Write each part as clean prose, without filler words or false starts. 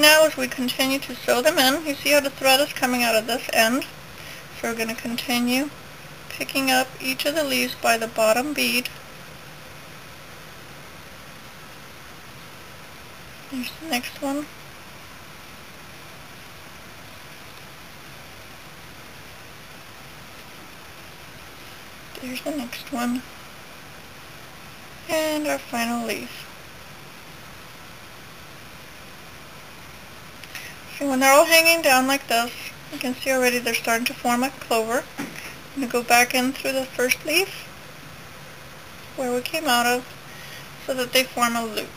now is we continue to sew them in. You see how the thread is coming out of this end? So we're going to continue picking up each of the leaves by the bottom bead. Here's the next one. There's the next one. And our final leaf. See, when they're all hanging down like this, you can see already they're starting to form a clover. I'm going to go back in through the first leaf, where we came out of, so that they form a loop.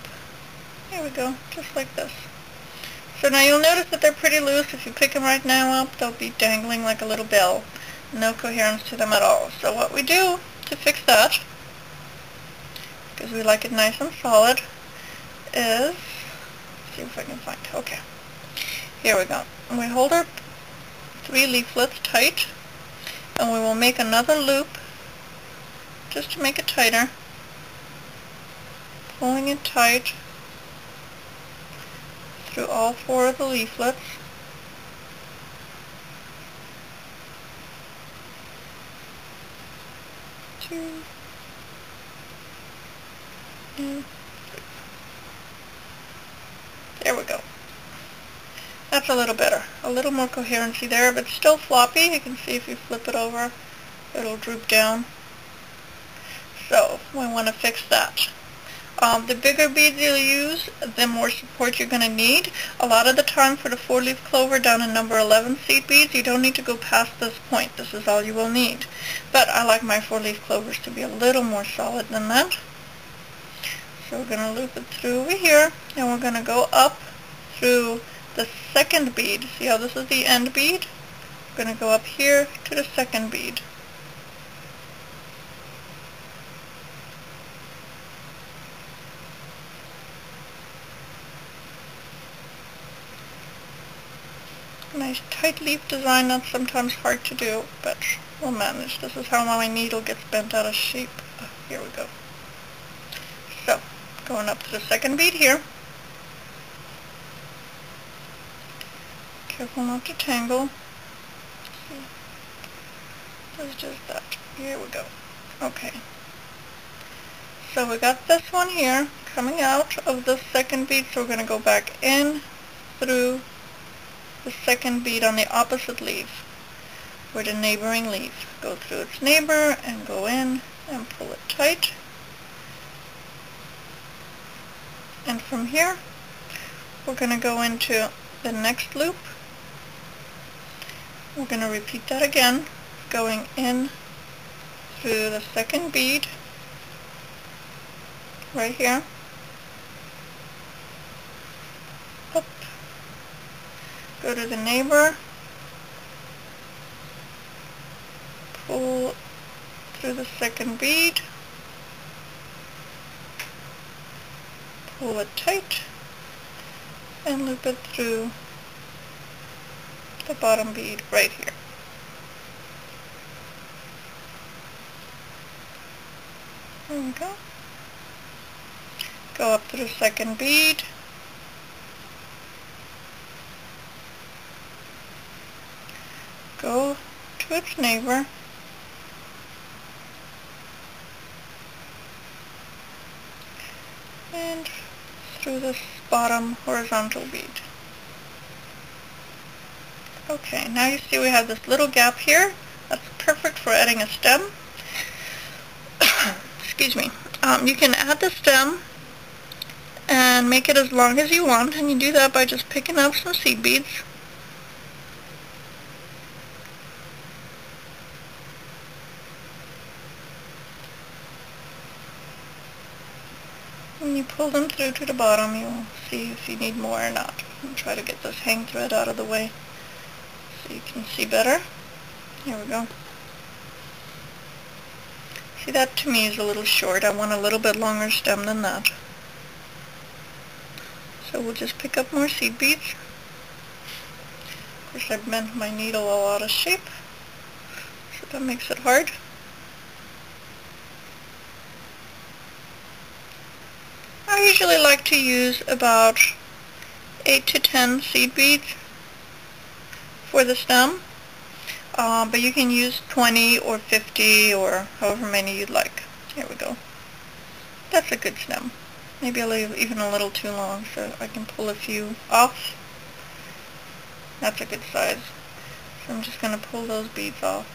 There we go, just like this. So now you'll notice that they're pretty loose. If you pick them right now up, they'll be dangling like a little bell. No coherence to them at all. So what we do to fix that, because we like it nice and solid, is, see if I can find, okay. Here we go. We hold our 3 leaflets tight, and we will make another loop just to make it tighter, pulling it tight through all 4 of the leaflets. Two, and 3. There we go. That's a little better. A little more coherency there, but still floppy. You can see if you flip it over, it'll droop down. So we want to fix that. The bigger beads you'll use, the more support you're going to need. A lot of the time for the 4-leaf clover down in number 11 seed beads, you don't need to go past this point. This is all you will need. But I like my 4-leaf clovers to be a little more solid than that. So we're going to loop it through over here, and we're going to go up through the second bead. See how this is the end bead? We're going to go up here to the second bead. Nice tight leaf design. That's sometimes hard to do, but we'll manage. This is how my needle gets bent out of shape. Oh, here we go. So, going up to the second bead here. Careful not to tangle. Let's just that. Here we go. Okay. So we got this one here coming out of the second bead, so we're going to go back in through the second bead on the opposite leaf, where the neighboring leaf. Go through its neighbor and go in and pull it tight. And from here, we're going to go into the next loop. We're going to repeat that again, going in through the second bead, right here, up, go to the neighbor, pull through the second bead, pull it tight, and loop it through the bottom bead right here. There we go. Go up to the second bead, go to its neighbor, and through this bottom horizontal bead. Okay, now you see we have this little gap here. That's perfect for adding a stem. Excuse me. You can add the stem and make it as long as you want, and you do that by just picking up some seed beads. When you pull them through to the bottom, you'll see if you need more or not. And try to get this hang thread out of the way so you can see better. Here we go. See, that to me is a little short. I want a little bit longer stem than that. So we'll just pick up more seed beads. Of course, I've bent my needle all out of shape, so that makes it hard. I usually like to use about 8 to 10 seed beads for the stem, but you can use 20 or 50 or however many you'd like. Here we go. That's a good stem. Maybe I'll leave even a little too long so I can pull a few off. That's a good size. So I'm just going to pull those beads off.